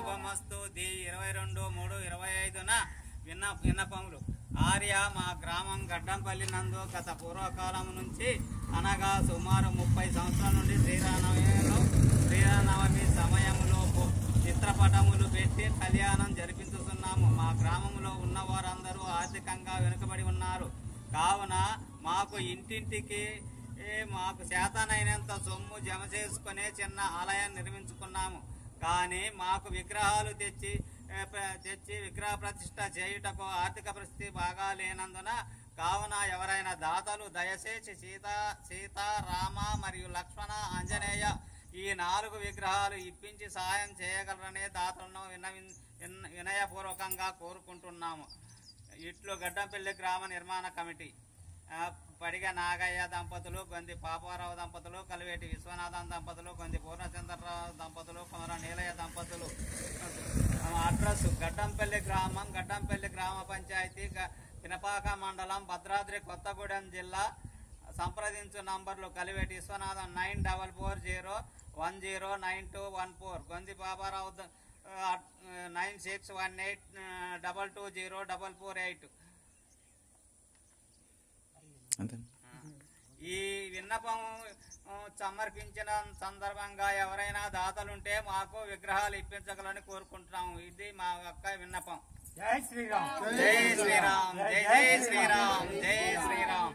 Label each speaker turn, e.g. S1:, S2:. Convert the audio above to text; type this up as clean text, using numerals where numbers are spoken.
S1: శుభమస్తు the 22/3/25న విన్నపములు. Arya మా గ్రామం గడ్డంపల్లి నందు గత పూర్వకాలం నుంచి అనగా సుమారు 30 సంవత్సరాల నుండి శ్రీరామనవమి సమయంలో చిత్రపటములు పెట్టి కళ్యాణం జరిపించుతున్నాము. మా గ్రామంలో ఉన్న వారందరూ ఆర్థికంగా వెనుకబడి ఉన్నారు కావున మాకు ఇంటింటికి మాకు చేతనైనంత సొమ్ము జమ చేసుకునే చిన్న ఆలయాన్ని నిర్మించుకున్నాము. కానీ మాకు విగ్రహాలు తెచ్చి విగ్రహ ప్రతిష్ట చేయుటకు ఆర్థిక పరిస్థితి బాగా లేనందున కావున ఎవరైనా దాతలు దయచేసి సీత రామ మరియు లక్ష్మణ ఆంజనేయ ఈ 4 విగ్రహాలు ఇప్పించి సహాయం చేయగలరనే దాతలను వినయపూర్వకంగా కోరుకుంటున్నాము. ఇట్లు గడ్డంపల్లి గ్రామ నిర్మాణ కమిటీ. పడిగ నాగయ్య దంపతులు, గొంది పాపారావు దంపతులు, కలివేటి విశ్వనాథన్ దంపతులు, గొంది పూర్ణచంద్రరావు దంపతులు, కొమర నీలయ్య దంపతులు. అడ్రస్ గడ్డంపల్లి గ్రామం, గడ్డంపల్లి గ్రామ పంచాయతీ, పినపాక మండలం, భద్రాద్రి కొత్తగూడెం జిల్లా. సంప్రదించు నంబర్లు కలివేటి విశ్వనాథన్ 9440109214, గొంది పాపారావు 9618220448. ఈ విన్నపం సమర్పించిన సందర్భంగా ఎవరైనా దాతలుంటే మాకు విగ్రహాలు ఇప్పించగలని కోరుకుంటున్నాము. ఇది మా యొక్క విన్నపం.
S2: జై శ్రీరామ్,
S1: జై శ్రీరామ్, జై జై శ్రీరామ్, జై శ్రీరామ్.